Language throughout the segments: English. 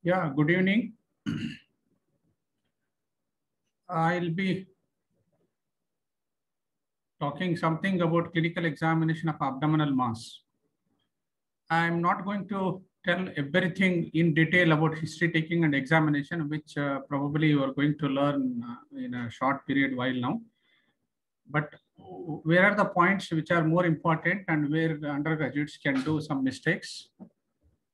Yeah, good evening. I'll be talking something about clinical examination of abdominal mass. I'm not going to tell everything in detail about history taking and examination, which probably you are going to learn in a short period while now. But where are the points which are more important and where the undergraduates can do some mistakes?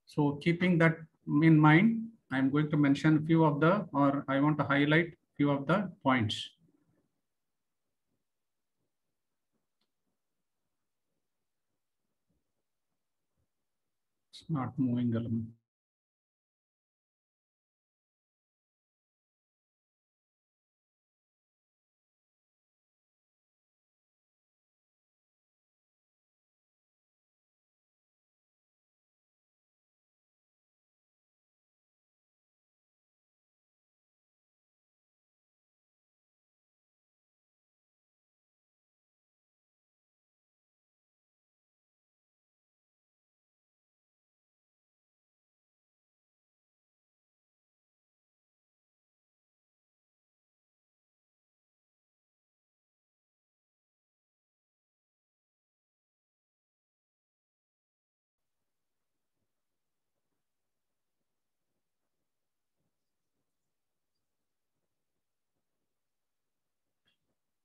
So keeping that in mind, I'm going to mention few of the, or I want to highlight few of the points. It's not moving along.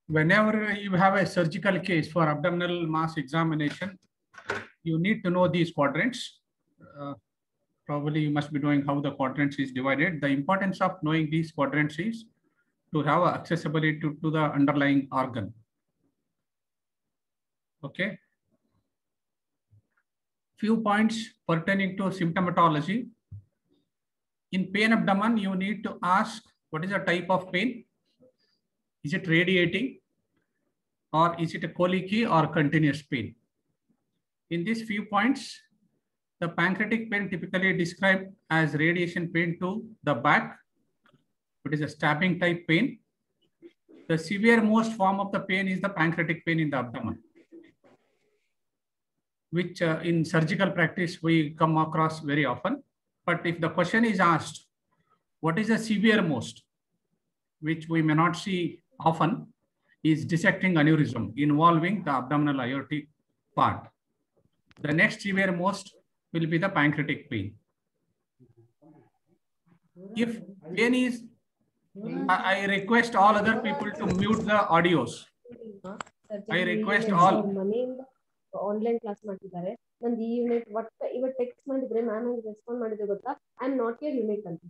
Whenever you have a surgical case for abdominal mass examination, you need to know these quadrants. Probably you must be knowing how the quadrants is divided. The importance of knowing these quadrants is to have accessibility to the underlying organ. Okay. Few points pertaining to symptomatology. In pain abdomen, you need to ask what is the type of pain? Is it radiating? Or is it a colicky or continuous pain? In these few points, the pancreatic pain typically described as radiation pain to the back. It is a stabbing type pain. The severe most form of the pain is the pancreatic pain in the abdomen, which in surgical practice we come across very often. But if the question is asked, what is the severe most, which we may not see often, is dissecting aneurysm involving the abdominal aortic part. The next severe most will be the pancreatic pain. If pain is, I request all other people to mute the audios. I request all. Online class ಮಾಡ್ತಿದ್ದಾರೆ ನಂದು ಈ unit ಇವತ್ತು text ಮಾಡಿದ್ರೆ ನಾನು respond ಮಾಡಿದ್ರೆ ಗೊತ್ತಾ I am not your unit ಅಂತ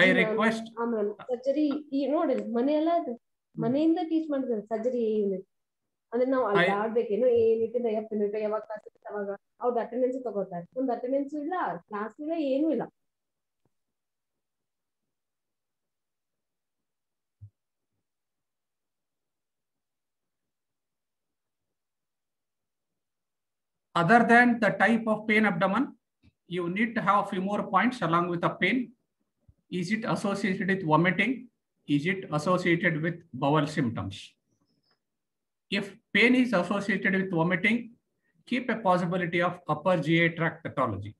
I request ಆಮೇಲೆ ಸರ್ಜರಿ ಈ ನೋಡಿ ಮನೆಯೆಲ್ಲ ಮನೆಯಿಂದ ಟೀಚ್ ಮಾಡಿದ್ದಾರೆ ಸರ್ಜರಿ ಯೂನಿಟ್ ಅಂದ್ರೆ ನಾವು ಅಲ್ಲಿ ಆಡ್ಬೇಕೇನೋ ಈ ಯೂನಿಟ್ ಎಫ್ ಯೂನಿಟ್ ಯಾವಾಗ ಕ್ಲಾಸ್ ಇರುತ್ತೆ ಅವಾಗ ಅವ್ರದ್ದು ಅಟೆಂಡೆನ್ಸ್ ತಗೋತಾರೆ ಒಂದು ಅಟೆಂಡೆನ್ಸ್ ಇಲ್ಲ ಕ್ಲಾಸ್ ಇಲ್ಲ ಏನೂ ಇಲ್ಲ. Other than the type of pain abdomen, you need to have a few more points along with the pain. Is it associated with vomiting? Is it associated with bowel symptoms? If pain is associated with vomiting, keep a possibility of upper GI tract pathology.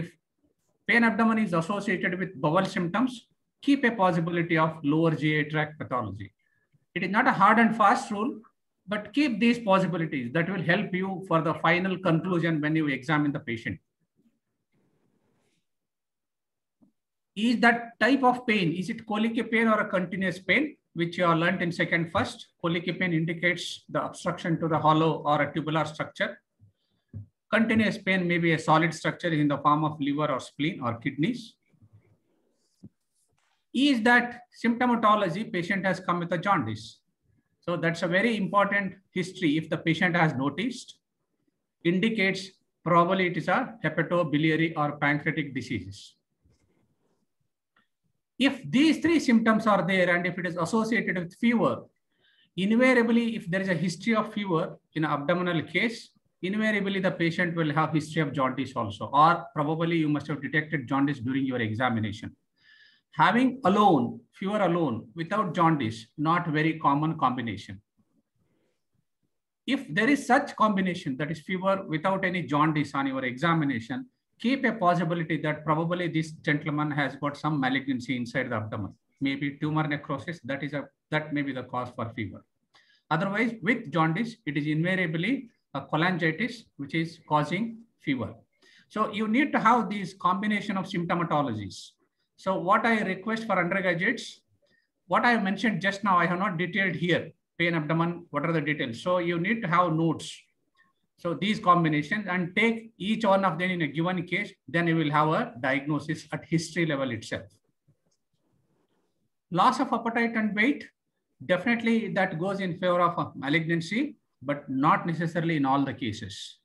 If pain abdomen is associated with bowel symptoms, keep a possibility of lower GI tract pathology. It is not a hard and fast rule, but keep these possibilities that will help you for the final conclusion when you examine the patient. Is that type of pain, is it colicky pain or a continuous pain, which you have learnt in second first? Colicky pain indicates the obstruction to the hollow or a tubular structure. Continuous pain may be a solid structure in the form of liver or spleen or kidneys. Is that symptomatology, patient has come with a jaundice? So that's a very important history. If the patient has noticed, indicates probably it is a hepatobiliary or pancreatic diseases. If these three symptoms are there and if it is associated with fever, invariably, if there is a history of fever in an abdominal case, invariably the patient will have history of jaundice also, or probably you must have detected jaundice during your examination. Having alone, fever alone, without jaundice, not very common combination. If there is such combination, that is fever without any jaundice on your examination, keep a possibility that probably this gentleman has got some malignancy inside the abdomen, maybe tumor necrosis. That may be the cause for fever. Otherwise, with jaundice, it is invariably a cholangitis which is causing fever. So you need to have these combination of symptomatologies. So what I request for undergraduates, what I mentioned just now, I have not detailed here, pain abdomen, what are the details? So you need to have notes. So these combinations, and take each one of them in a given case, then you will have a diagnosis at history level itself. Loss of appetite and weight, definitely that goes in favor of malignancy, but not necessarily in all the cases.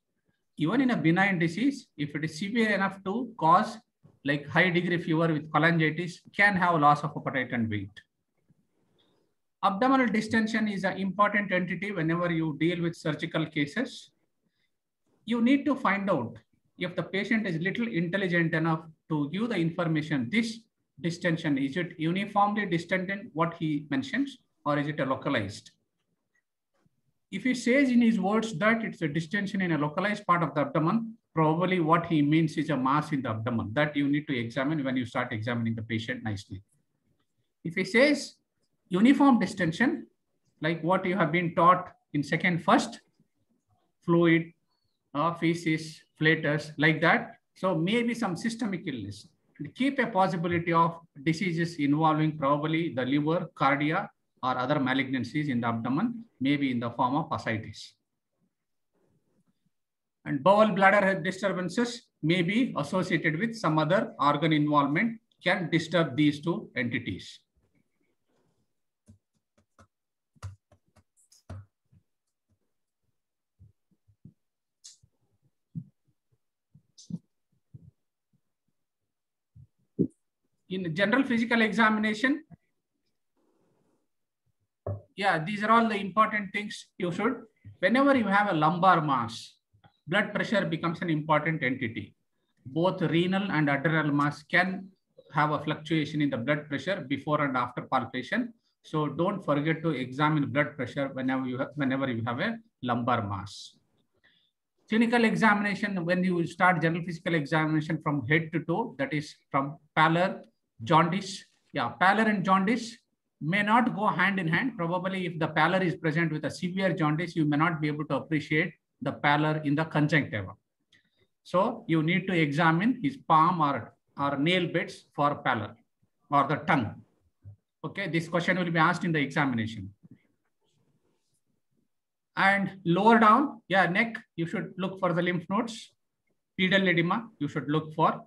Even in a benign disease, if it is severe enough to cause like high degree fever with cholangitis, can have loss of appetite and weight. Abdominal distension is an important entity whenever you deal with surgical cases. You need to find out if the patient is little intelligent enough to give the information, this distension, is it uniformly distended, what he mentions, or is it a localized? If he says in his words that it's a distension in a localized part of the abdomen, probably what he means is a mass in the abdomen. That you need to examine when you start examining the patient nicely. If he says uniform distension, like what you have been taught in first, fluid, feces, flatus, like that. So maybe some systemic illness. Keep a possibility of diseases involving probably the liver, cardia, or other malignancies in the abdomen, maybe in the form of ascites. And bowel bladder disturbances may be associated with some other organ involvement, can disturb these two entities. In general physical examination, yeah, these are all the important things you should. Whenever you have a lumbar mass, blood pressure becomes an important entity. Both renal and adrenal mass can have a fluctuation in the blood pressure before and after palpation. So don't forget to examine blood pressure whenever you have a lumbar mass. Clinical examination, when you start general physical examination from head to toe, that is from pallor, jaundice. Yeah, pallor and jaundice may not go hand in hand. Probably if the pallor is present with a severe jaundice, you may not be able to appreciate the pallor in the conjunctiva. So you need to examine his palm or nail beds for pallor, or the tongue. Okay, this question will be asked in the examination. And lower down, yeah, neck, you should look for the lymph nodes. Pedal edema, you should look for.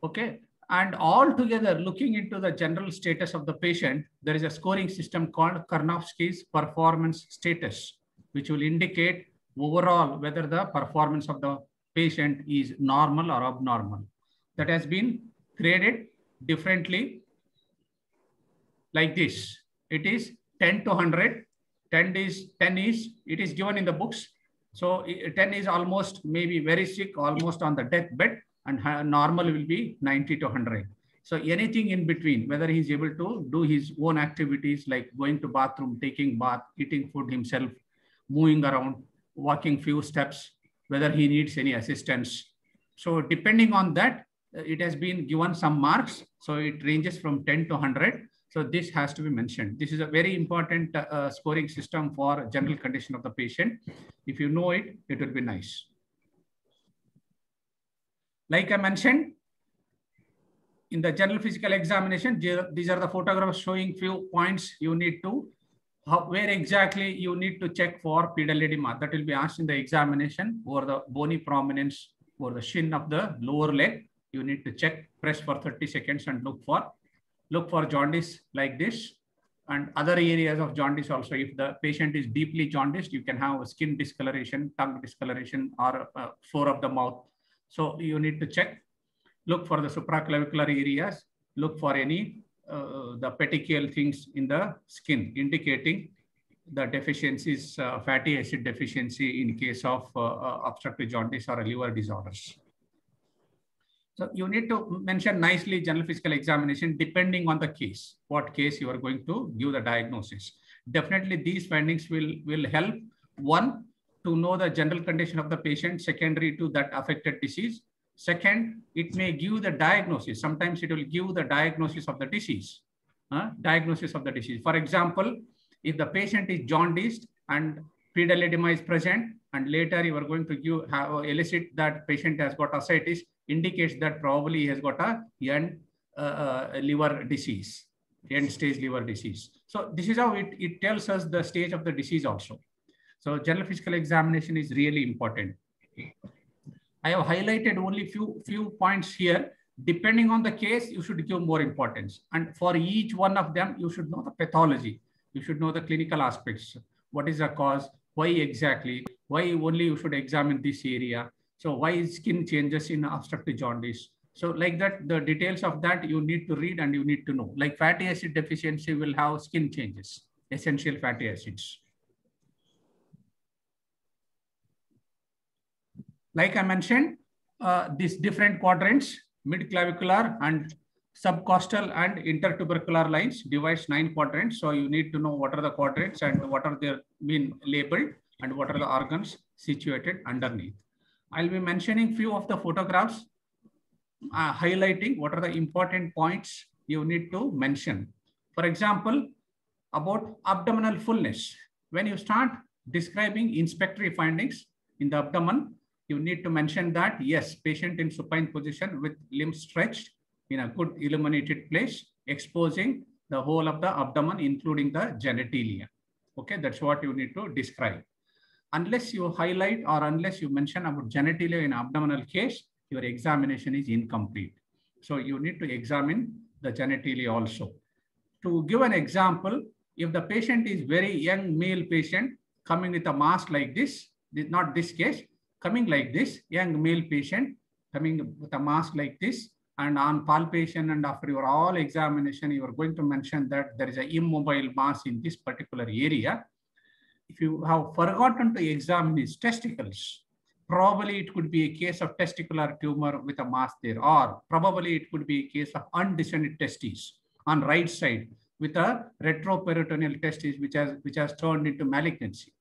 Okay, and all together, looking into the general status of the patient, there is a scoring system called Karnofsky's performance status, which will indicate overall whether the performance of the patient is normal or abnormal. That has been graded differently like this. It is 10 to 100. 10 is it is given in the books. So 10 is almost maybe very sick, almost on the deathbed, and normal will be 90 to 100. So anything in between, whether he's able to do his own activities like going to bathroom, taking bath, eating food himself, moving around, walking few steps, whether he needs any assistance. So depending on that, it has been given some marks. So it ranges from 10 to 100. So this has to be mentioned. This is a very important scoring system for general condition of the patient. If you know it, it will be nice. Like I mentioned, in the general physical examination, these are the photographs showing few points you need to, where exactly you need to check for pedal edema. That will be asked in the examination, or the bony prominence or the shin of the lower leg. You need to check, press for 30 seconds and look for jaundice like this, and other areas of jaundice also. If the patient is deeply jaundiced, you can have a skin discoloration, tongue discoloration, or floor of the mouth. So you need to check, look for the supraclavicular areas, look for any the petechial things in the skin, indicating the deficiencies, fatty acid deficiency in case of obstructive jaundice or liver disorders. So you need to mention nicely general physical examination depending on the case, what case you are going to give the diagnosis. Definitely these findings will help, one, to know the general condition of the patient secondary to that affected disease. Second, it may give the diagnosis. Sometimes it will give the diagnosis of the disease. Diagnosis of the disease. For example, if the patient is jaundiced and pedal edema is present, and later you are going to elicit that patient has got ascites, indicates that probably he has got a end liver disease, end stage liver disease. So this is how it tells us the stage of the disease also. So general physical examination is really important. I have highlighted only few points here. Depending on the case, you should give more importance. And for each one of them, you should know the pathology. You should know the clinical aspects. What is the cause? Why exactly? Why only you should examine this area? So why skin changes in obstructive jaundice? So like that, the details of that you need to read and you need to know. Like fatty acid deficiency will have skin changes, essential fatty acids. Like I mentioned, these different quadrants, mid-clavicular and subcostal and intertubercular lines divides 9 quadrants. So you need to know what are the quadrants and what are they been labeled and what are the organs situated underneath. I'll be mentioning few of the photographs, highlighting what are the important points you need to mention. For example, about abdominal fullness. When you start describing inspectory findings in the abdomen, you need to mention that, yes, patient in supine position with limbs stretched in a good illuminated place, exposing the whole of the abdomen, including the genitalia. Okay, that's what you need to describe. Unless you highlight or unless you mention about genitalia in abdominal case, your examination is incomplete. So you need to examine the genitalia also. To give an example, if the patient is very young male patient coming with a mass like this, not this case, coming like this, young male patient coming with a mass like this, and on palpation and after your all examination, you are going to mention that there is an immobile mass in this particular area. If you have forgotten to examine his testicles, probably it could be a case of testicular tumor with a mass there, or probably it could be a case of undescended testes on right side with a retroperitoneal testis which has turned into malignancy.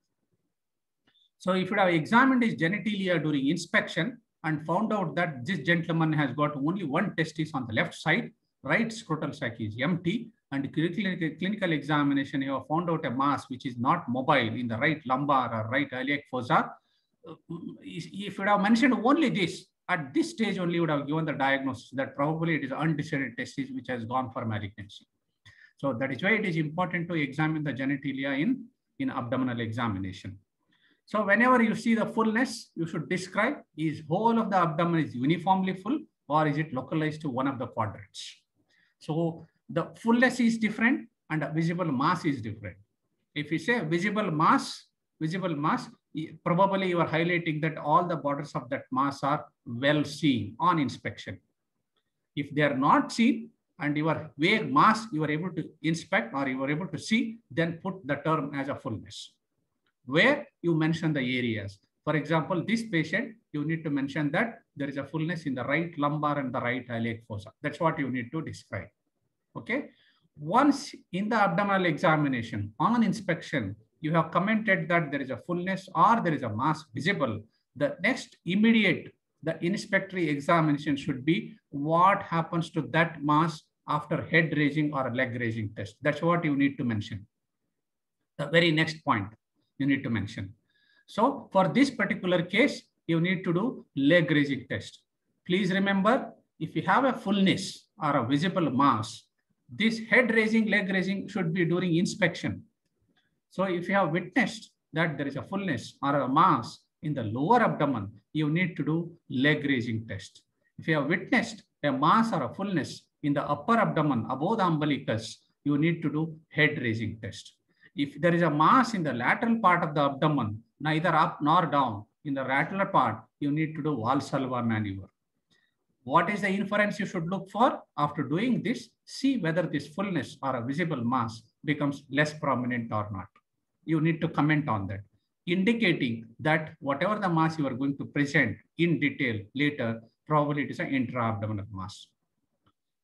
So if you have examined his genitalia during inspection and found out that this gentleman has got only one testis on the left side, right scrotal sac is empty, and clinical examination, you have found out a mass which is not mobile in the right lumbar or right iliac fossa. If you would have mentioned only this, at this stage only would have given the diagnosis that probably it is undescended testis which has gone for malignancy. So that is why it is important to examine the genitalia in abdominal examination. So whenever you see the fullness, you should describe, is whole of the abdomen is uniformly full or is it localized to one of the quadrants? So the fullness is different and visible mass is different. If you say visible mass, probably you are highlighting that all the borders of that mass are well seen on inspection. If they are not seen and your vague mass you are able to inspect or you are able to see, then put the term as a fullness, where you mention the areas. For example, this patient, you need to mention that there is a fullness in the right lumbar and the right iliac fossa. That's what you need to describe. Okay. Once in the abdominal examination, on inspection, you have commented that there is a fullness or there is a mass visible. The next immediate, the inspectory examination should be what happens to that mass after head raising or leg raising test. That's what you need to mention. The very next point you need to mention. So for this particular case, you need to do leg raising test. Please remember, if you have a fullness or a visible mass, this head raising, leg raising should be during inspection. So if you have witnessed that there is a fullness or a mass in the lower abdomen, you need to do leg raising test. If you have witnessed a mass or a fullness in the upper abdomen above the umbilicus, you need to do head raising test. If there is a mass in the lateral part of the abdomen, neither up nor down, in the lateral part, you need to do Valsalva maneuver. What is the inference you should look for? After doing this, see whether this fullness or a visible mass becomes less prominent or not. You need to comment on that, indicating that whatever the mass you are going to present in detail later, probably it is an intra-abdominal mass.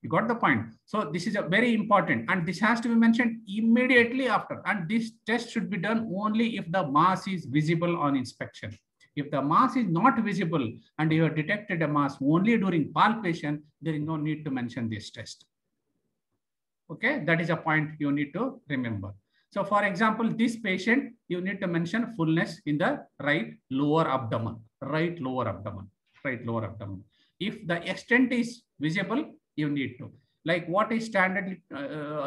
You got the point? So this is a very important, and this has to be mentioned immediately after. And this test should be done only if the mass is visible on inspection. If the mass is not visible and you have detected a mass only during palpation, there is no need to mention this test. Okay, that is a point you need to remember. So for example, this patient, you need to mention fullness in the right lower abdomen, right lower abdomen, right lower abdomen. If the extent is visible, you need to. Like what is standard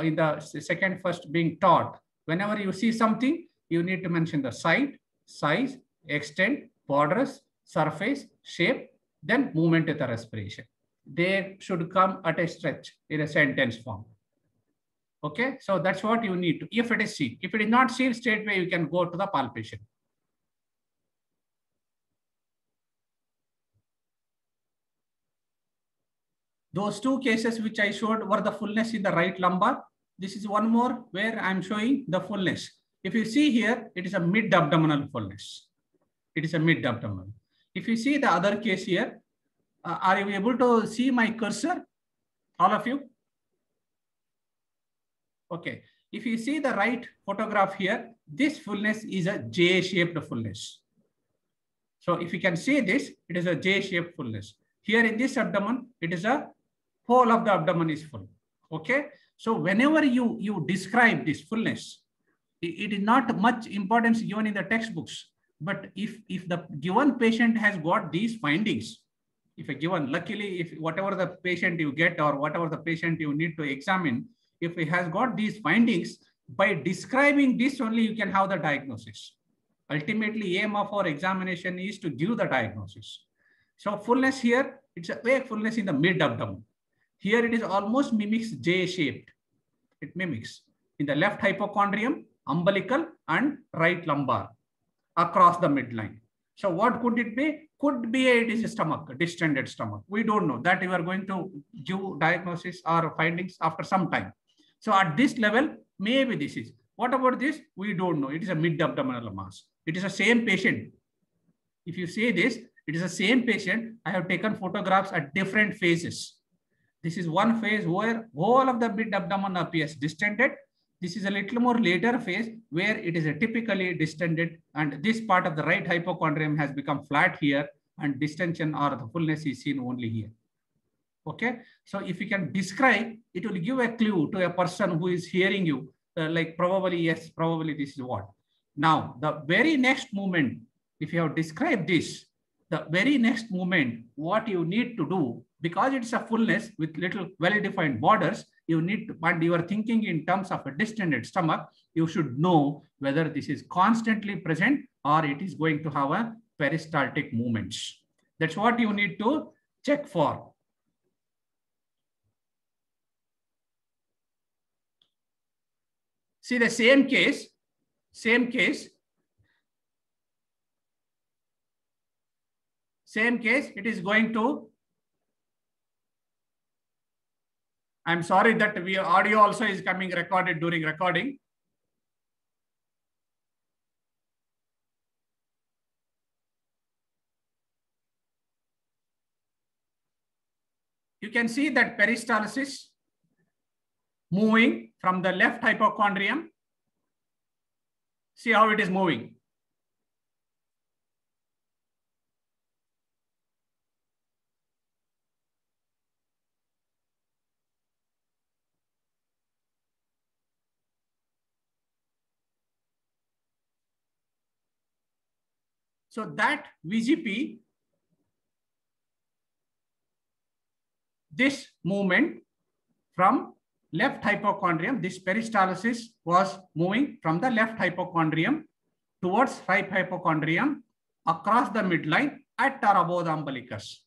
in the second first being taught. Whenever you see something, you need to mention the site, size, extent, borders, surface, shape, then movement with the respiration. They should come at a stretch in a sentence form. Okay, so that's what you need to, if it is seen. If it is not seen straightway, you can go to the palpation. Those two cases which I showed were the fullness in the right lumbar. This is one more where I'm showing the fullness. If you see here, it is a mid-abdominal fullness. It is a mid-abdominal. If you see the other case here, are you able to see my cursor? All of you? Okay. If you see the right photograph here, this fullness is a J-shaped fullness. So if you can see this, it is a J-shaped fullness. Here in this abdomen, it is a whole of the abdomen is full. Okay. So whenever you describe this fullness, it is not much importance given in the textbooks. But if the given patient has got these findings, if a given, luckily, if whatever the patient you get or whatever the patient you need to examine, if he has got these findings, by describing this only you can have the diagnosis. Ultimately, aim of our examination is to give the diagnosis. So fullness here, it's a vague fullness in the mid-abdomen. Here it is almost mimics J-shaped. It mimics in the left hypochondrium, umbilical and right lumbar across the midline. So what could it be? Could be it is a stomach, a distended stomach. We don't know that. You are going to give diagnosis or findings after some time. So at this level, maybe this is. What about this? We don't know. It is a mid-abdominal mass. It is the same patient. If you see this, it is the same patient. I have taken photographs at different phases. This is one phase where whole of the mid-abdomen appears distended. This is a little more later phase where it is a typically distended, and this part of the right hypochondrium has become flat here, and distension or the fullness is seen only here. Okay. So if you can describe, it will give a clue to a person who is hearing you, like probably, yes, probably this is what. Now, the very next moment, if you have described this, the very next moment, what you need to do, because it's a fullness with little well-defined borders, you need to, and you are thinking in terms of a distended stomach, you should know whether this is constantly present or it is going to have a peristaltic movements. That's what you need to check for. See the same case, it is going to, I'm sorry that audio also is coming recorded during recording. You can see that peristalsis moving from the left hypochondrium. See how it is moving. So that VGP, this movement from left hypochondrium, this peristalsis was moving from the left hypochondrium towards right hypochondrium across the midline at or above the umbilicus.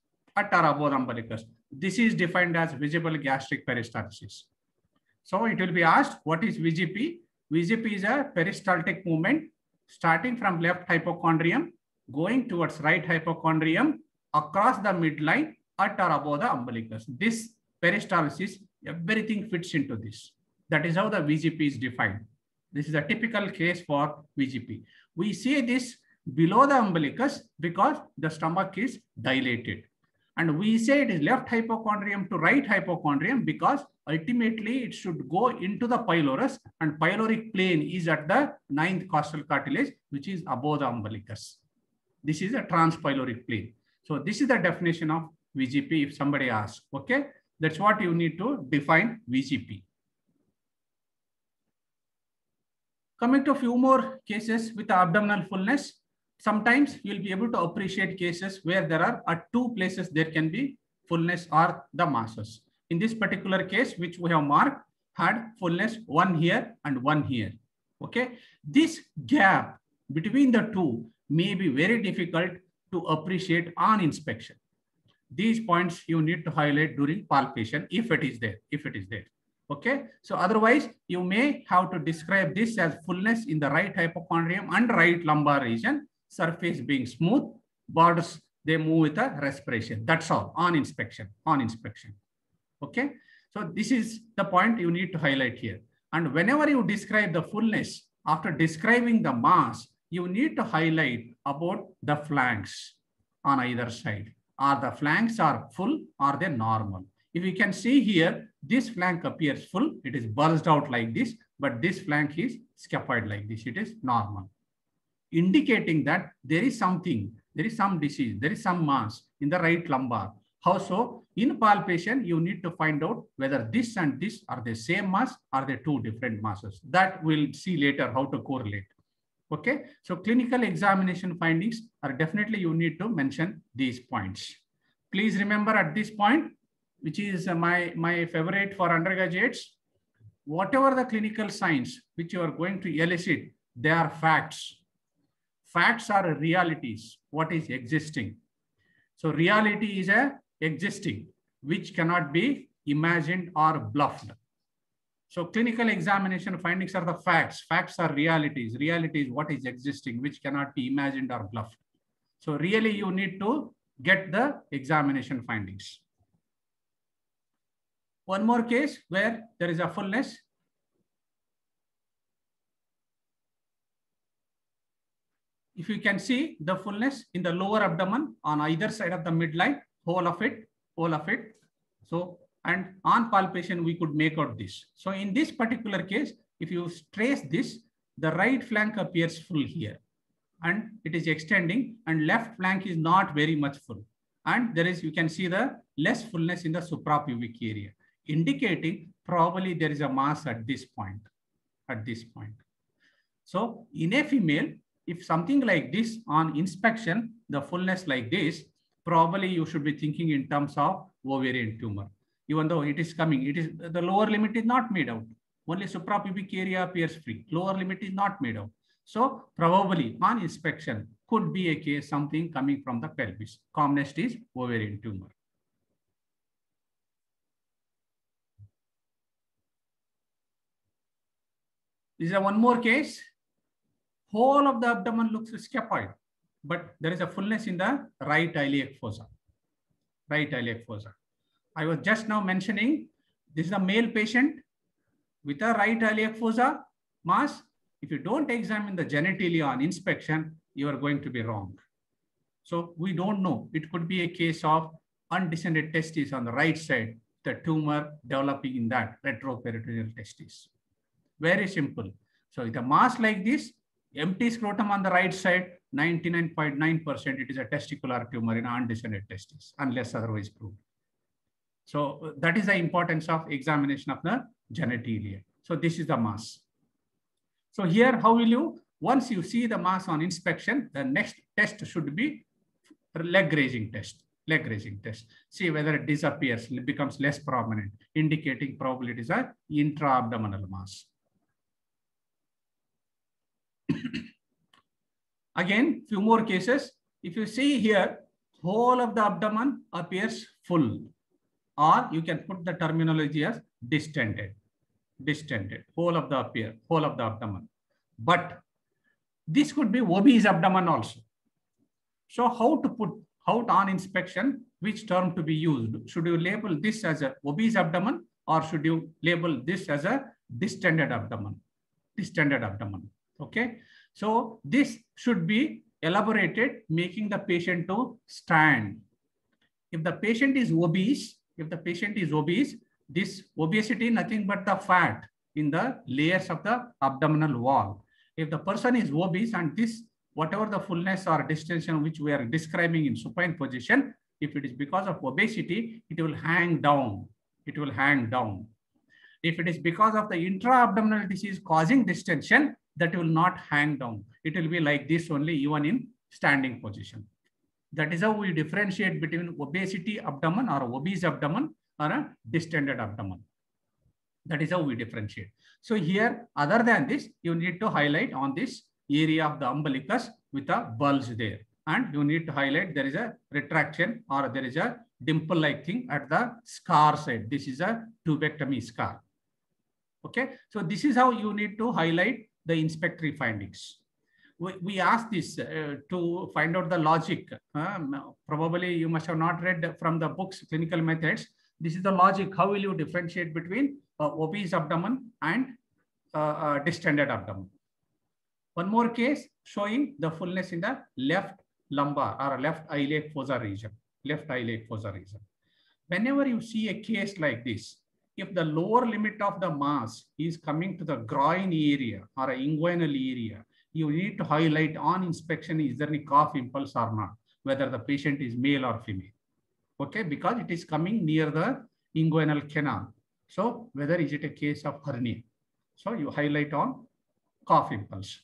This is defined as visible gastric peristalsis. So it will be asked, what is VGP? VGP is a peristaltic movement starting from left hypochondrium, going towards right hypochondrium across the midline at or above the umbilicus. This peristalsis, everything fits into this. That is how the VGP is defined. This is a typical case for VGP. We see this below the umbilicus because the stomach is dilated. And we say it is left hypochondrium to right hypochondrium because ultimately it should go into the pylorus, and pyloric plane is at the 9th costal cartilage, which is above the umbilicus. This is a transpyloric plane. So this is the definition of VGP if somebody asks. Okay, that's what you need to define VGP. Coming to a few more cases with abdominal fullness. Sometimes you'll be able to appreciate cases where there are at two places there can be fullness or the masses. In this particular case, which we have marked, had fullness one here and one here. Okay, this gap between the two may be very difficult to appreciate on inspection. These points you need to highlight during palpation if it is there. Okay, so otherwise you may have to describe this as fullness in the right hypochondrium and right lumbar region, surface being smooth, borders they move with a respiration. That's all on inspection. Okay, so this is the point you need to highlight here. And whenever you describe the fullness, after describing the mass, you need to highlight about the flanks on either side. Are the flanks are full or they normal? If you can see here, this flank appears full, it is bulged out like this, but this flank is scaphoid like this, it is normal. Indicating that there is something, there is some disease, there is some mass in the right lumbar. How so? In palpation, you need to find out whether this and this are the same mass, are they two different masses. That we'll see later how to correlate. Okay, so clinical examination findings are definitely you need to mention these points. Please remember at this point, which is my favorite for undergraduates, whatever the clinical signs which you are going to elicit, they are facts. Facts are realities, what is existing. So reality is a existing, which cannot be imagined or bluffed. So clinical examination findings are the facts. Facts are realities. Reality is what is existing, which cannot be imagined or bluffed. So really you need to get the examination findings. One more case where there is a fullness. If you can see the fullness in the lower abdomen on either side of the midline, whole of it. So, and on palpation, we could make out this. So in this particular case, if you trace this, the right flank appears full here and it is extending, and left flank is not very much full. And there is, you can see the less fullness in the suprapubic area, indicating probably there is a mass at this point, So in a female, if something like this on inspection, the fullness like this, probably you should be thinking in terms of ovarian tumor. Even though it is coming, it is the lower limit is not made out. Only suprapubic area appears free. Lower limit is not made out. So probably on inspection could be a case something coming from the pelvis. Commonest is ovarian tumor. This is one more case. Whole of the abdomen looks scaphoid, but there is a fullness in the right iliac fossa. I was just now mentioning this is a male patient with a right iliac fossa mass. If you don't examine the genitalia on inspection, you are going to be wrong. So we don't know. It could be a case of undescended testis on the right side, the tumor developing in that retroperitoneal testis. Very simple. So with a mass like this, empty scrotum on the right side, 99.9% it is a testicular tumor in undescended testis, unless otherwise proved. So that is the importance of examination of the genitalia. So this is the mass. So here, how will you, once you see the mass on inspection, the next test should be leg raising test. See whether it disappears, it becomes less prominent, indicating probably it is a intra-abdominal mass. Again, few more cases. If you see here, whole of the abdomen appears full, or you can put the terminology as distended, whole of the abdomen. But this could be obese abdomen also. So how to put out on inspection, which term to be used? Should you label this as a obese abdomen, or should you label this as a distended abdomen? Okay. So this should be elaborated, making the patient to stand. If the patient is obese, this obesity nothing but the fat in the layers of the abdominal wall. If the person is obese and this, whatever the fullness or distension which we are describing in supine position, if it is because of obesity, it will hang down. It will hang down. If it is because of the intra-abdominal disease causing distension, that will not hang down. It will be like this only, even in standing position. That is how we differentiate between obesity abdomen or obese abdomen or a distended abdomen. That is how we differentiate. So here, other than this, you need to highlight on this area of the umbilicus with a bulge there. And you need to highlight there is a retraction or there is a dimple-like thing at the scar side. This is a tubectomy scar. Okay, so this is how you need to highlight the inspectory findings. We asked this to find out the logic. Probably you must have not read from the books, clinical methods. This is the logic. How will you differentiate between obese abdomen and distended abdomen? One more case showing the fullness in the left lumbar or left iliac fossa region. Left iliac fossa region. Whenever you see a case like this, if the lower limit of the mass is coming to the groin area or inguinal area, you need to highlight on inspection, is there any cough impulse or not, whether the patient is male or female. Okay, because it is coming near the inguinal canal. So whether is it a case of hernia. So you highlight on cough impulse.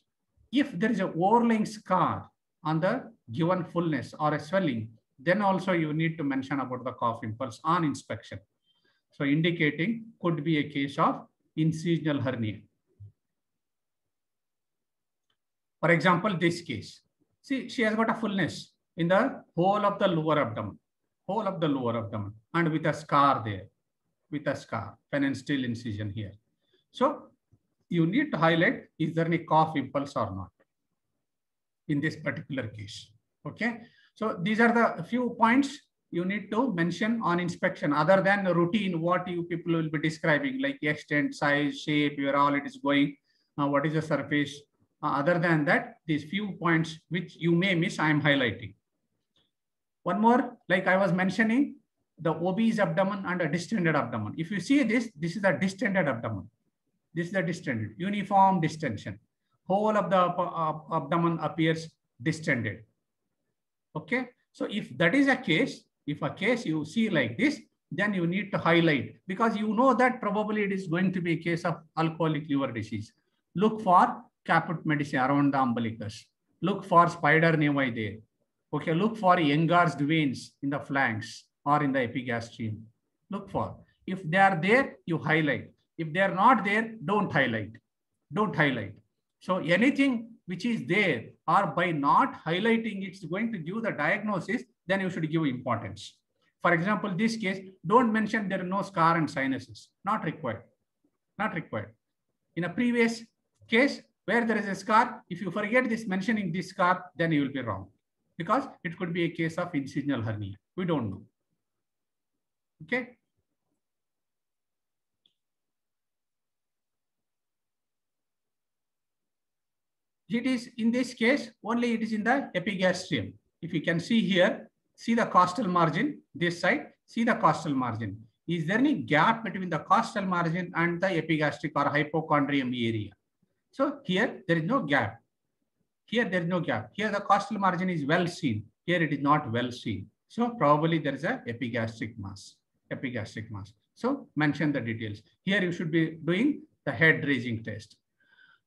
If there is an overlying scar on the given fullness or a swelling, then also you need to mention about the cough impulse on inspection. So indicating could be a case of incisional hernia. For example, this case. See, she has got a fullness in the whole of the lower abdomen, and with a scar there, phalansteal incision here. So you need to highlight, is there any cough impulse or not in this particular case. Okay. So these are the few points you need to mention on inspection, other than the routine, what you people will be describing, like extent, size, shape, where all it is going, what is the surface. Other than that, these few points which you may miss, I am highlighting. One more, like I was mentioning, the obese abdomen and a distended abdomen. If you see this, this is a distended abdomen. This is the distended, uniform distension. Whole of the abdomen appears distended. Okay. So if that is a case, if a case you see like this, then you need to highlight, because you know that probably it is going to be a case of alcoholic liver disease. Look for caput medicis around the umbilicus. Look for spider nevi there. Okay, look for engorged veins in the flanks or in the epigastrium. Look for. If they are there, you highlight. If they are not there, don't highlight. Don't highlight. So anything which is there, or by not highlighting, it's going to give the diagnosis, then you should give importance. For example, this case, don't mention there are no scar and sinuses. Not required. Not required. In a previous case where there is a scar, if you forget this mentioning this scar, then you will be wrong, because it could be a case of incisional hernia. We don't know. Okay. It is in this case, only it is in the epigastrium. If you can see here, see the costal margin, this side, see the costal margin. Is there any gap between the costal margin and the epigastric or hypochondrium area? So here there is no gap. Here there is no gap. Here the costal margin is well seen. Here it is not well seen. So probably there is a epigastric mass. Epigastric mass. So mention the details. Here you should be doing the head raising test.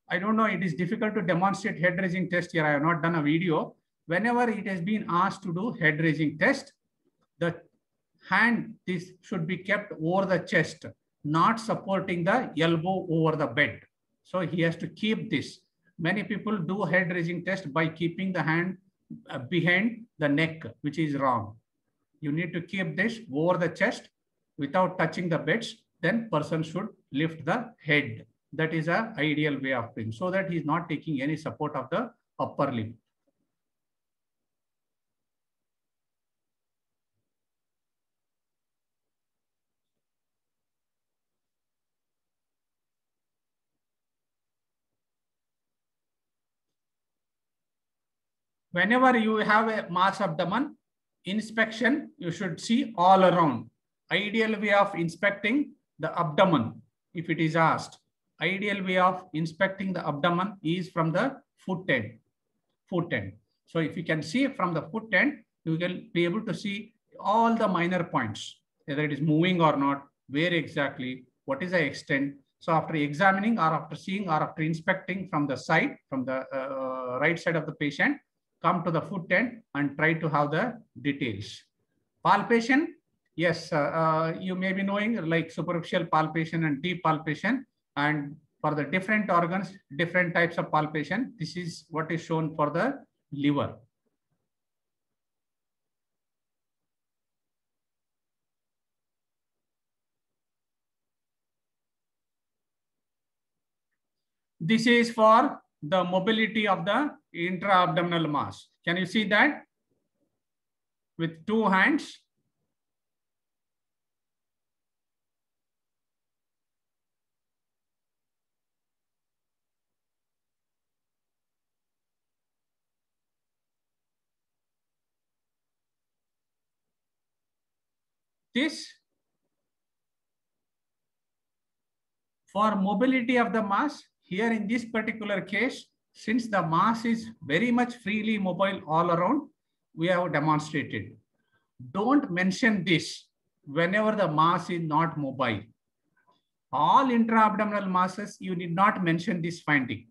I don't know, it is difficult to demonstrate head raising test here. I have not done a video. Whenever it has been asked to do head raising test, the hand this should be kept over the chest, not supporting the elbow over the bed. So he has to keep this. Many people do head raising test by keeping the hand behind the neck, which is wrong. You need to keep this over the chest without touching the beds. Then person should lift the head. That is an ideal way of doing, so that he is not taking any support of the upper limb. Whenever you have a mass abdomen, inspection, you should see all around. Ideal way of inspecting the abdomen, if it is asked, ideal way of inspecting the abdomen is from the foot end. Foot end. So if you can see from the foot end, you will be able to see all the minor points, whether it is moving or not, where exactly, what is the extent. So after examining or after seeing or after inspecting from the side, from the right side of the patient, come to the foot end and try to have the details. Palpation, yes, you may be knowing like superficial palpation and deep palpation, and for the different organs, different types of palpation. This is what is shown for the liver. This is for the mobility of the intra-abdominal mass. Can you see that? With two hands. This for mobility of the mass. Here in this particular case, since the mass is very much freely mobile all around, we have demonstrated. Don't mention this whenever the mass is not mobile. All intra-abdominal masses, you need not mention this finding.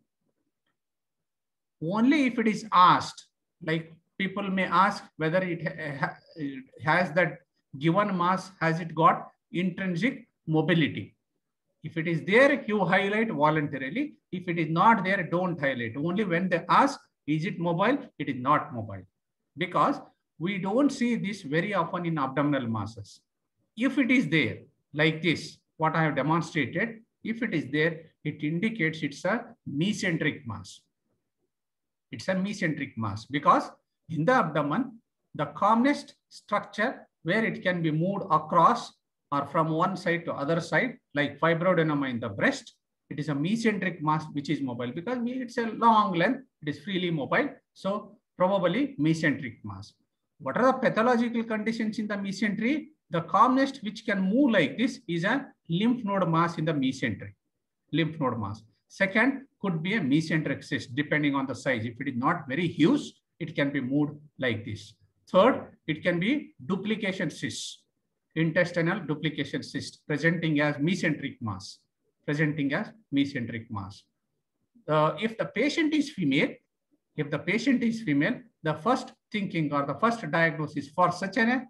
Only if it is asked, like people may ask whether it has that given mass, has it got intrinsic mobility? If it is there, you highlight voluntarily. If it is not there, don't highlight. Only when they ask, is it mobile? It is not mobile. Because we don't see this very often in abdominal masses. If it is there, like this, what I have demonstrated, if it is there, it indicates it's a mesenteric mass. It's a mesenteric mass because in the abdomen, the commonest structure where it can be moved across or from one side to other side, like fibroadenoma in the breast, it is a mesenteric mass which is mobile because it's a long length, it is freely mobile. So probably mesenteric mass. What are the pathological conditions in the mesentery? The commonest which can move like this is a lymph node mass in the mesentery. Lymph node mass. Second could be a mesenteric cyst, depending on the size. If it is not very huge, it can be moved like this. Third, it can be duplication cyst. Intestinal duplication cyst presenting as mesenteric mass, if the patient is female, the first thinking or the first diagnosis for such a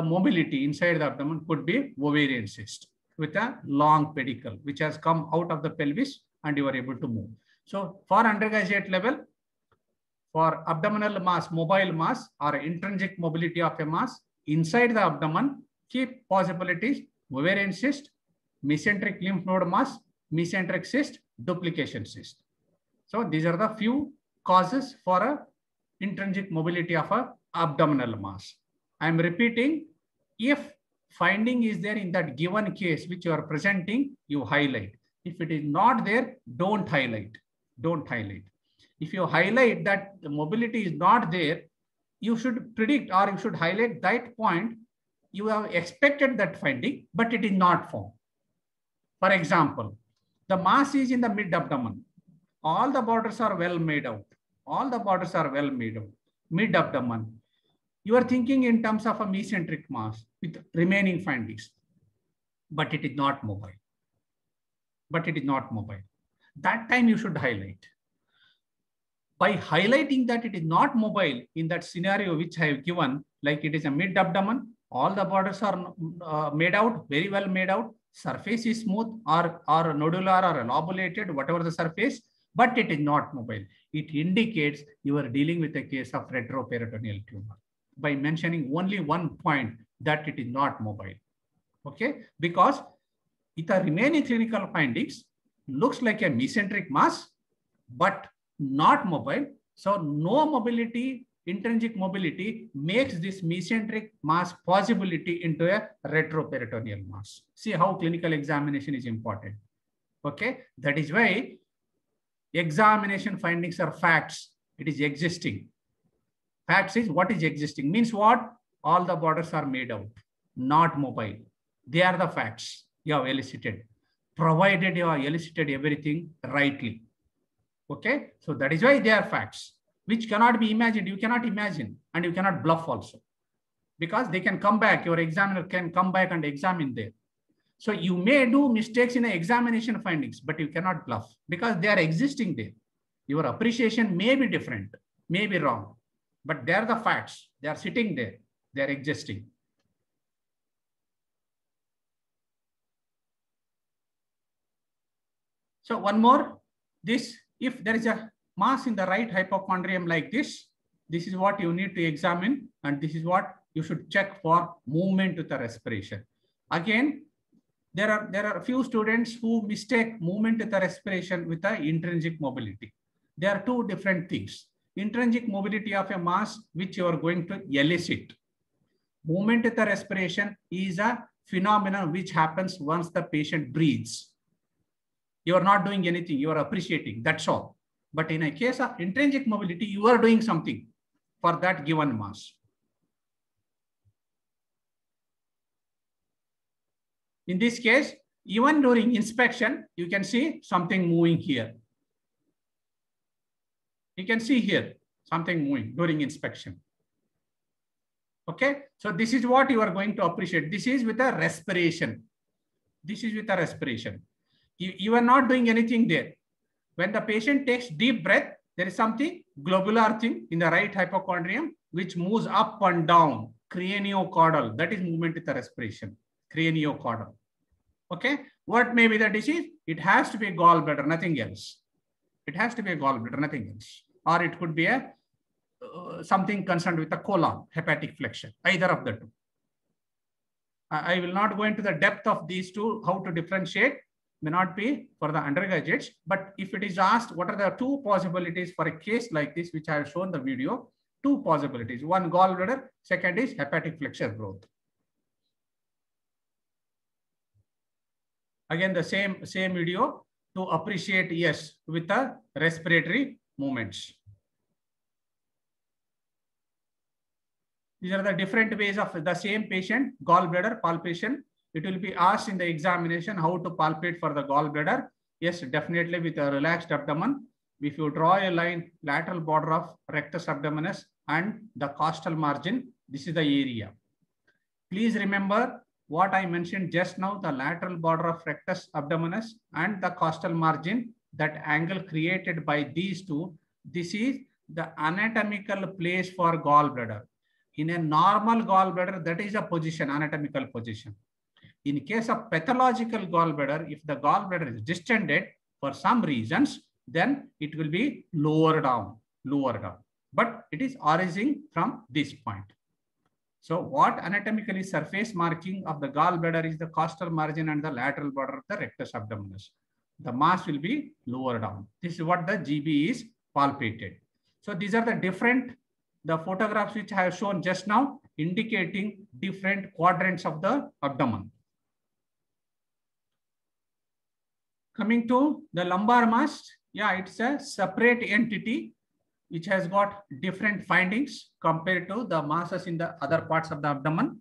mobility inside the abdomen could be ovarian cyst with a long pedicle, which has come out of the pelvis and you are able to move. So for undergraduate level, for abdominal mass, mobile mass or intrinsic mobility of a mass inside the abdomen, keep possibilities: ovarian cyst, mesenteric lymph node mass, mesenteric cyst, duplication cyst. So these are the few causes for a intrinsic mobility of a abdominal mass. I am repeating, if finding is there in that given case which you are presenting, you highlight. If it is not there, don't highlight. Don't highlight. If you highlight that the mobility is not there, you should predict or you should highlight that point. You have expected that finding, but it is not found. For example, the mass is in the mid-abdomen. All the borders are well made out. Mid-abdomen. You are thinking in terms of a mesenteric mass with remaining findings, but it is not mobile. That time you should highlight. By highlighting that it is not mobile in that scenario which I have given, like it is a mid-abdomen, all the borders are made out, very well made out. Surface is smooth or nodular or lobulated, whatever the surface, but it is not mobile. It indicates you are dealing with a case of retroperitoneal tumor by mentioning only one point that it is not mobile. Okay, because the remaining clinical findings looks like a mesenteric mass, but not mobile. So no mobility, intrinsic mobility makes this mesenteric mass possibility into a retroperitoneal mass. See how clinical examination is important. Okay, that is why examination findings are facts. It is existing. Facts is what is existing. Means what? All the borders are made out, not mobile. They are the facts you have elicited, provided you have elicited everything rightly. Okay, so that is why they are facts, which cannot be imagined. You cannot imagine, and you cannot bluff also, because they can come back. Your examiner can come back and examine there. So you may do mistakes in the examination findings, but you cannot bluff because they are existing there. Your appreciation may be different, may be wrong, but they are the facts. They are sitting there. They are existing. So one more, this, if there is a mass in the right hypochondrium like this is what you need to examine, and this is what you should check for movement with the respiration. Again, there are a few students who mistake movement with the respiration with the intrinsic mobility. There are two different things. Intrinsic mobility of a mass, which you are going to elicit. Movement with the respiration is a phenomenon which happens once the patient breathes. You are not doing anything, you are appreciating, that's all. But in a case of intrinsic mobility, you are doing something for that given mass. In this case, even during inspection, you can see something moving here. You can see here something moving during inspection. Okay, so this is what you are going to appreciate. This is with a respiration. This is with a respiration. You are not doing anything there. When the patient takes deep breath, there is something globular thing in the right hypochondrium which moves up and down, craniocaudal. That is movement with the respiration, craniocaudal. Okay, what may be the disease? It has to be a gallbladder, nothing else. It has to be a gallbladder, nothing else. Or it could be a something concerned with the colon, hepatic flexion, either of the two. I will not go into the depth of these two, how to differentiate, may not be for the undergraduates, but if it is asked, what are the two possibilities for a case like this, which I have shown the video, two possibilities. One, gallbladder, second is hepatic flexure growth. Again, the same video to appreciate, yes, with the respiratory movements. These are the different ways of the same patient, gallbladder palpation. It will be asked in the examination how to palpate for the gallbladder. Yes, definitely with a relaxed abdomen. If you draw a line, lateral border of rectus abdominis and the costal margin, this is the area. Please remember what I mentioned just now, the lateral border of rectus abdominis and the costal margin, that angle created by these two, this is the anatomical place for gallbladder. In a normal gallbladder, that is a position, anatomical position. In case of pathological gallbladder, if the gallbladder is distended for some reasons, then it will be lower down. But it is arising from this point. So what anatomically surface marking of the gallbladder is the costal margin and the lateral border of the rectus abdominis. The mass will be lower down. This is what the GB is palpated. So these are the different, the photographs which I have shown just now, indicating different quadrants of the abdomen. Coming to the lumbar mass, yeah, it's a separate entity which has got different findings compared to the masses in the other parts of the abdomen.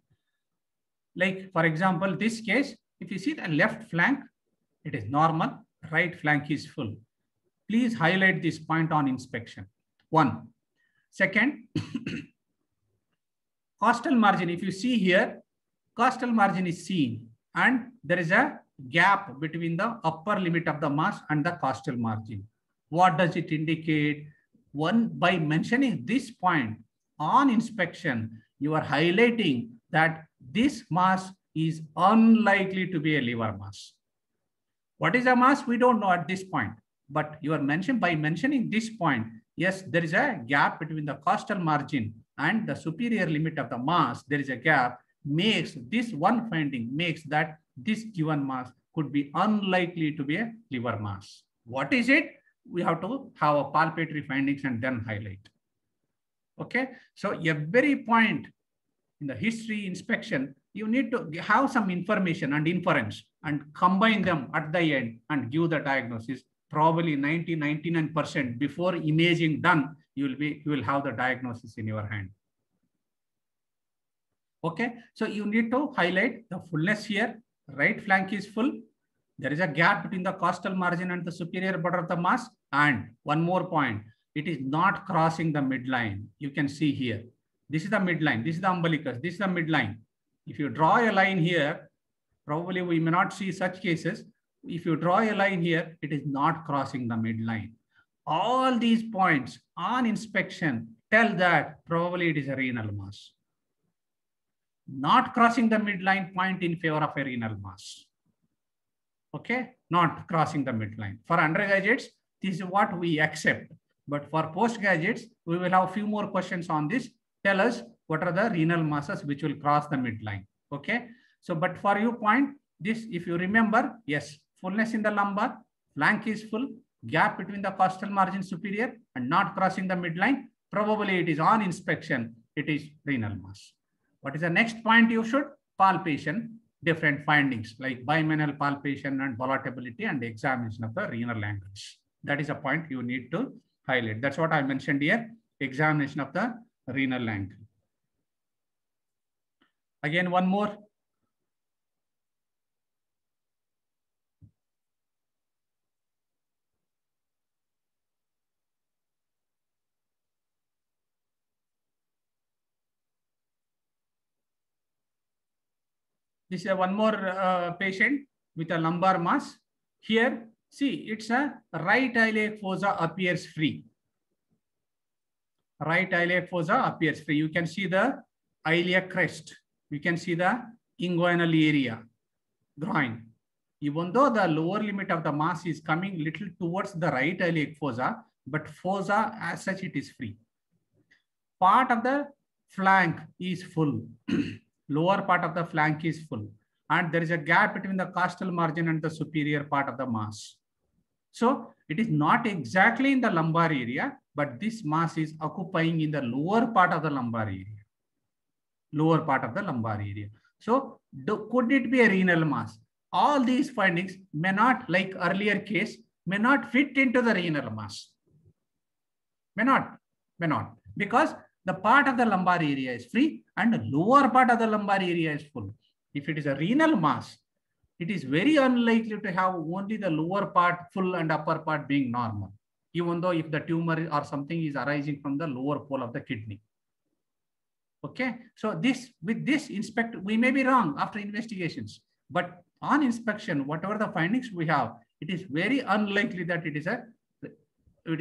Like, for example, this case, if you see the left flank, it is normal, right flank is full. Please highlight this point on inspection. One. Second, costal margin, if you see here, costal margin is seen and there is a gap between the upper limit of the mass and the costal margin. What does it indicate? One, by mentioning this point on inspection, you are highlighting that this mass is unlikely to be a liver mass. What is a mass? We don't know at this point, but you are by mentioning this point, yes, there is a gap between the costal margin and the superior limit of the mass. There is a gap, makes this one finding makes that this given mass could be unlikely to be a liver mass. What is it? We have to have a palpatory findings and then highlight. Okay, so every point in the history inspection, you need to have some information and inference and combine them at the end and give the diagnosis probably 99% before imaging done, you will have the diagnosis in your hand. Okay, so you need to highlight the fullness here. Right flank is full. There is a gap between the costal margin and the superior border of the mass. And one more point, it is not crossing the midline. You can see here. This is the midline. This is the umbilicus. This is the midline. If you draw a line here, probably we may not see such cases. If you draw a line here, it is not crossing the midline. All these points on inspection tell that probably it is a renal mass. Not crossing the midline point in favor of a renal mass. Okay, not crossing the midline. For undergraduates, this is what we accept. But for postgraduates, we will have a few more questions on this. Tell us what are the renal masses which will cross the midline. Okay, so but for your point, this, if you remember, yes, fullness in the lumbar, flank is full, gap between the costal margin superior and not crossing the midline. Probably it is on inspection, it is renal mass. What is the next point you should? Palpation, different findings like bimanual palpation and volatility and examination of the renal angles. That is a point you need to highlight. That's what I mentioned here, examination of the renal angle. Again, one more. This is one more patient with a lumbar mass. Here, see, it's a right iliac fossa appears free. Right iliac fossa appears free. You can see the iliac crest. You can see the inguinal area, groin. Even though the lower limit of the mass is coming little towards the right iliac fossa, but fossa as such it is free. Part of the flank is full. Lower part of the flank is full. And there is a gap between the costal margin and the superior part of the mass. So it is not exactly in the lumbar area, but this mass is occupying in the lower part of the lumbar area. Lower part of the lumbar area. So could it be a renal mass? All these findings may not, like earlier case, may not fit into the renal mass. May not. Because the part of the lumbar area is free and the lower part of the lumbar area is full. If it is a renal mass, it is very unlikely to have only the lower part full and upper part being normal, even though if the tumor or something is arising from the lower pole of the kidney. Okay, so with this inspect, we may be wrong after investigations, but on inspection, whatever the findings we have, it is very unlikely that it is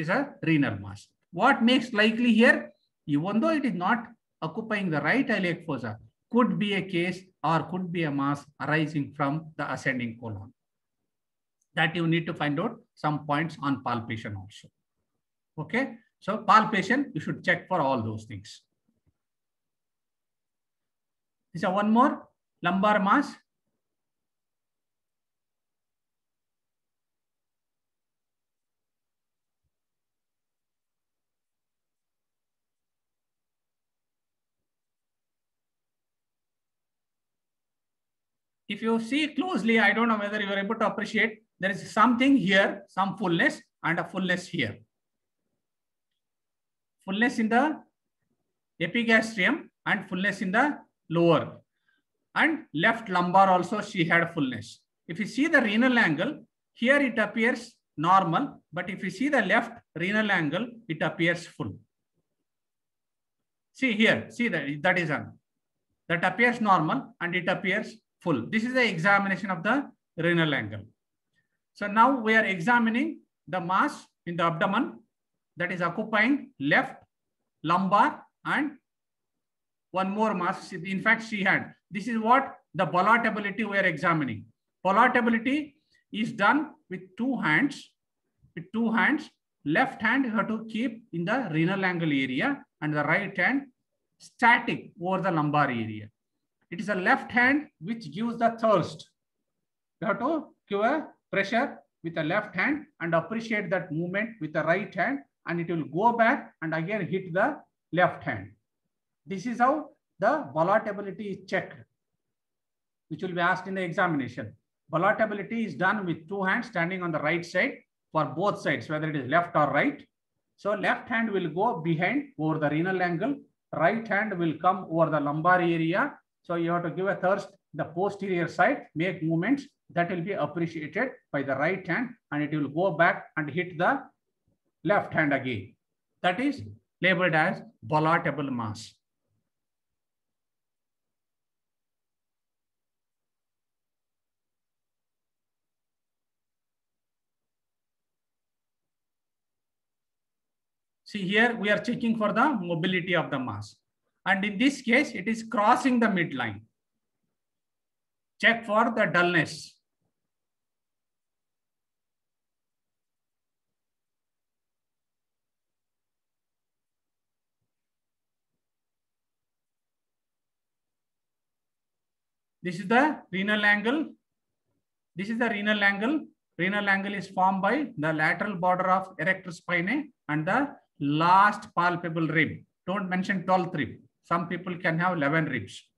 a renal mass. What makes likely here? Even though it is not occupying the right iliac fossa, could be a case or could be a mass arising from the ascending colon. That you need to find out some points on palpation also. Okay, so palpation, you should check for all those things. This is one more lumbar mass. If you see closely, I don't know whether you are able to appreciate, there is something here, some fullness and a fullness here. Fullness in the epigastrium and fullness in the lower. And left lumbar also she had fullness. If you see the renal angle, here it appears normal, but if you see the left renal angle, it appears full. See here, see that is on. That appears normal and it appears full. This is the examination of the renal angle. So now we are examining the mass in the abdomen that is occupying left lumbar and one more mass. In fact, she had. This is what the palatability we are examining. Palatability is done with two hands. With two hands, left hand you have to keep in the renal angle area and the right hand static over the lumbar area. It is a left hand which gives the thrust. You have to give a pressure with the left hand and appreciate that movement with the right hand, and it will go back and again hit the left hand. This is how the palatability is checked, which will be asked in the examination. Palatability is done with two hands standing on the right side. for both sides, whether it is left or right. So left hand will go behind over the renal angle. Right hand will come over the lumbar area. So you have to give a thrust the posterior side, make movements that will be appreciated by the right hand, and it will go back and hit the left hand again. That is labeled as ballotable mass. See here, we are checking for the mobility of the mass. And in this case, it is crossing the midline. Check for the dullness. This is the renal angle. This is the renal angle. Renal angle is formed by the lateral border of erector spinae and the last palpable rib. Don't mention 12th rib. Some people can have 11 ribs.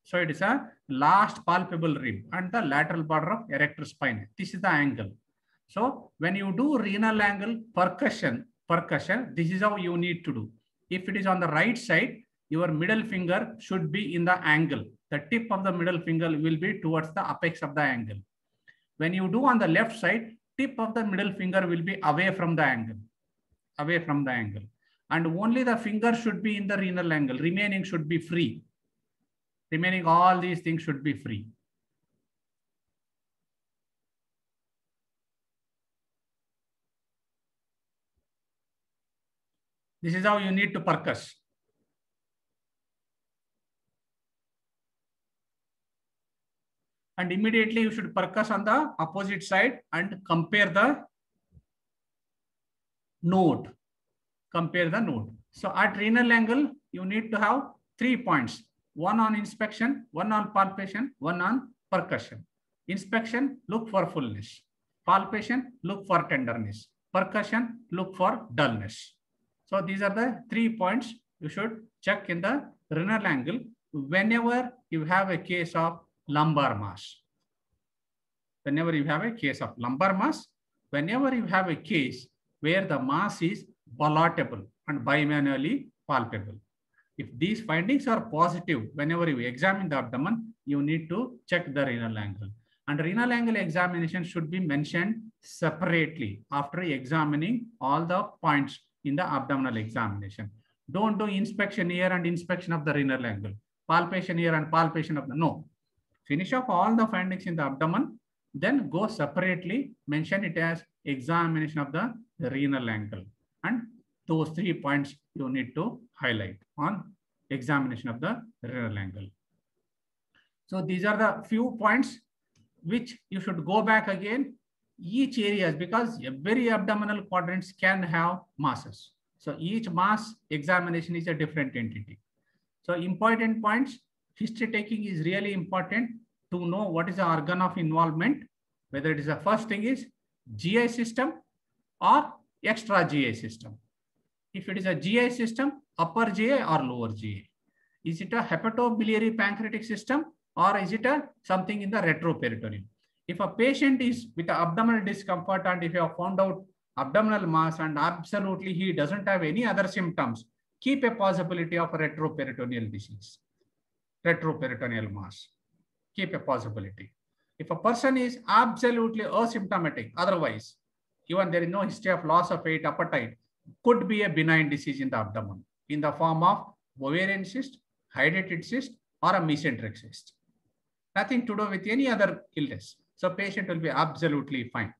So it is a last palpable rib and the lateral border of erector spinae. This is the angle. So when you do renal angle percussion, this is how you need to do. If it is on the right side, your middle finger should be in the angle. The tip of the middle finger will be towards the apex of the angle. When you do on the left side, tip of the middle finger will be away from the angle. Away from the angle. And only the finger should be in the renal angle. Remaining should be free. Remaining all these things should be free. This is how you need to percuss. And immediately you should percuss on the opposite side and compare the node. Compare the node. So at renal angle, you need to have 3 points. One on inspection, one on palpation, one on percussion. Inspection, look for fullness. Palpation, look for tenderness. Percussion, look for dullness. So these are the 3 points you should check in the renal angle whenever you have a case of lumbar mass. Whenever you have a case of lumbar mass, whenever you have a case where the mass is ballotable and bimanually palpable. If these findings are positive, whenever you examine the abdomen, you need to check the renal angle. And renal angle examination should be mentioned separately after examining all the points in the abdominal examination. Don't do inspection here and inspection of the renal angle. Palpation here and palpation of the, no. Finish off all the findings in the abdomen, then go separately, mention it as examination of the renal angle. And those 3 points you need to highlight on examination of the renal angle. So these are the few points which you should go back again, each areas, because every abdominal quadrants can have masses. So each mass examination is a different entity. So important points, history taking is really important to know what is the organ of involvement, whether it is the first thing is GI system or extra GI system. If it is a GI system, upper GI or lower GI. Is it a hepatobiliary pancreatic system or is it a something in the retroperitoneum? If a patient is with abdominal discomfort and if you have found out abdominal mass and absolutely he doesn't have any other symptoms, keep a possibility of a retroperitoneal disease, retroperitoneal mass. Keep a possibility. If a person is absolutely asymptomatic, otherwise, even there is no history of loss of weight, appetite, could be a benign disease in the abdomen in the form of ovarian cyst, hydatid cyst, or a mesenteric cyst. Nothing to do with any other illness. So patient will be absolutely fine.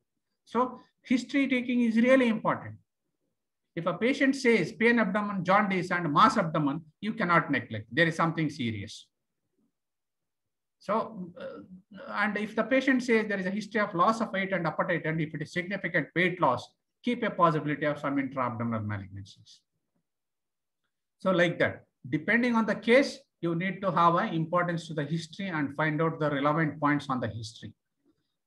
So history taking is really important. If a patient says pain abdomen, jaundice, and mass abdomen, you cannot neglect. There is something serious. So, and if the patient says there is a history of loss of weight and appetite, and if it is significant weight loss, keep a possibility of some intra-abdominal malignancies. So like that, depending on the case, you need to have an importance to the history and find out the relevant points on the history.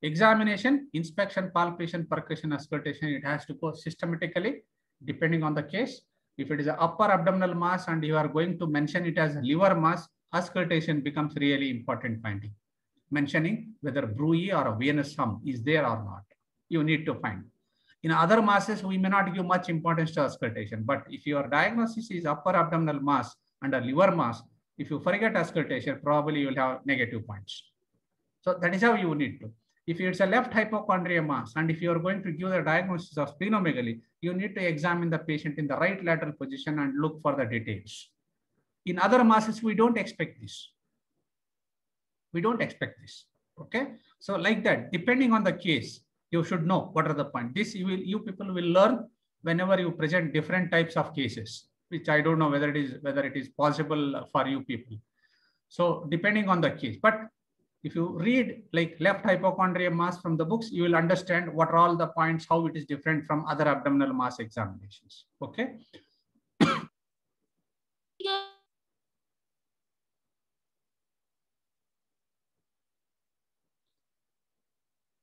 Examination, inspection, palpation, percussion, auscultation, it has to go systematically depending on the case. If it is an upper abdominal mass and you are going to mention it as liver mass, auscultation becomes really important finding. Mentioning whether bruit or a venous hum is there or not. You need to find. In other masses, we may not give much importance to auscultation, but if your diagnosis is upper abdominal mass and a liver mass, if you forget auscultation, probably you will have negative points. So that is how you need to. If it's a left hypochondria mass, and if you are going to give the diagnosis of splenomegaly, you need to examine the patient in the right lateral position and look for the details. In other masses, we don't expect this. We don't expect this. Okay. So like that, depending on the case, you should know what are the points. This you people will learn whenever you present different types of cases, which I don't know whether it is possible for you people. So depending on the case, but if you read like left hypochondria mass from the books, you will understand what are all the points, how it is different from other abdominal mass examinations. Okay.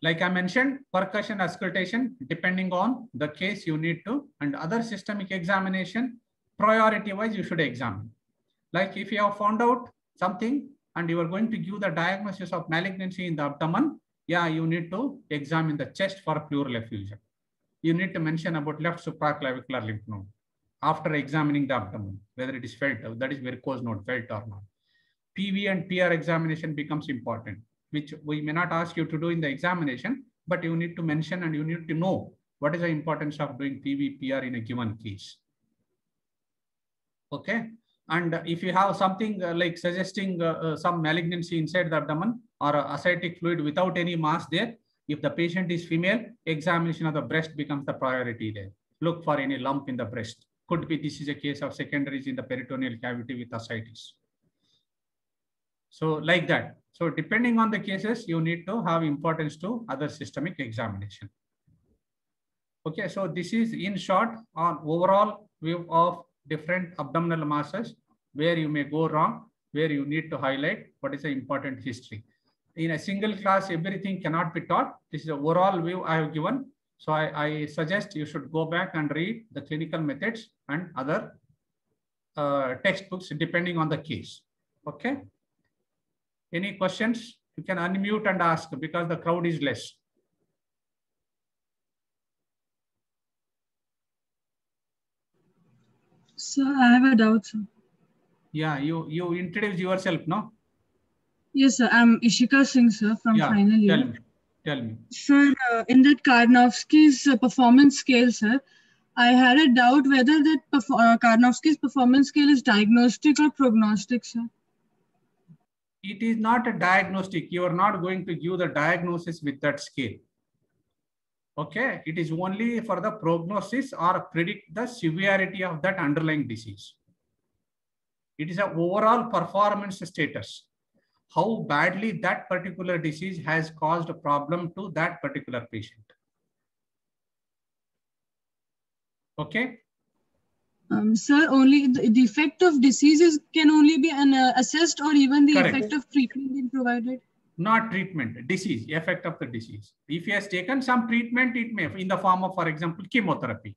Like I mentioned, percussion auscultation, depending on the case you need to, and other systemic examination, priority wise, you should examine. Like if you have found out something and you are going to give the diagnosis of malignancy in the abdomen, yeah, you need to examine the chest for pleural effusion. You need to mention about left supraclavicular lymph node after examining the abdomen, whether it is felt, that is varicose node, felt or not. PV and PR examination becomes important, which we may not ask you to do in the examination, but you need to mention and you need to know what is the importance of doing PV, PR in a given case. Okay. And if you have something like suggesting some malignancy inside the abdomen or ascitic fluid without any mass there, if the patient is female, examination of the breast becomes the priority there. Look for any lump in the breast. Could be this is a case of secondaries in the peritoneal cavity with ascites. So like that. So depending on the cases, you need to have importance to other systemic examination. Okay, so this is in short on overall view of different abdominal masses, where you may go wrong, where you need to highlight what is the important history. In a single class, everything cannot be taught. This is the overall view I have given. So I suggest you should go back and read the clinical methods and other textbooks depending on the case. Okay. Any questions? You can unmute and ask because the crowd is less. Sir, I have a doubt, sir. Yeah, you introduce yourself, no? Yes, sir. I'm Ishika Singh, sir, from final year. Tell me. Sir, in that Karnofsky's performance scale, sir, I had a doubt whether that Karnofsky's performance scale is diagnostic or prognostic, sir. It is not a diagnostic. You are not going to give the diagnosis with that scale. Okay, it is only for the prognosis or predict the severity of that underlying disease. It is an overall performance status. How badly that particular disease has caused a problem to that particular patient. Okay. Sir, only the effect of diseases can only be assessed, or even the Correct. effect of treatment being provided? Not treatment, disease, effect of the disease. If he has taken some treatment, it may, in the form of, for example, chemotherapy.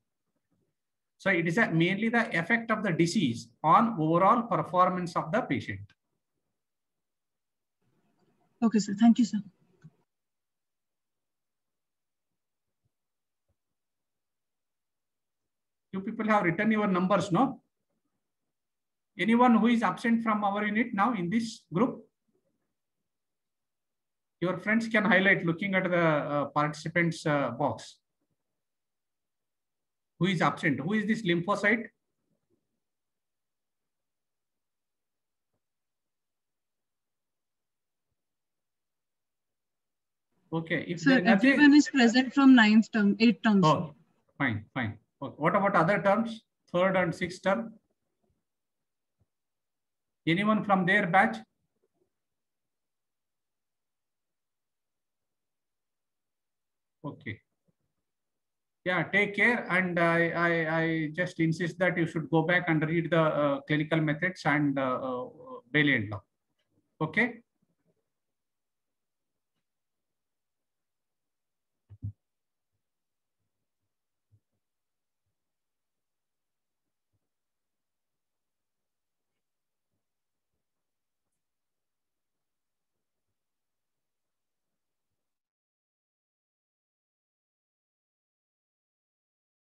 So it is mainly the effect of the disease on overall performance of the patient. Okay, sir. Thank you, sir. You people have written your numbers, no? Anyone who is absent from our unit now in this group? Your friends can highlight looking at the participants box. Who is absent? Who is this lymphocyte? Okay. If so everyone is present from 9th term, 8th term. Oh, fine. Okay. What about other terms? 3rd and 6th term? Anyone from their batch? Okay. Yeah, take care. And I just insist that you should go back and read the clinical methods and Bailey and law. Okay.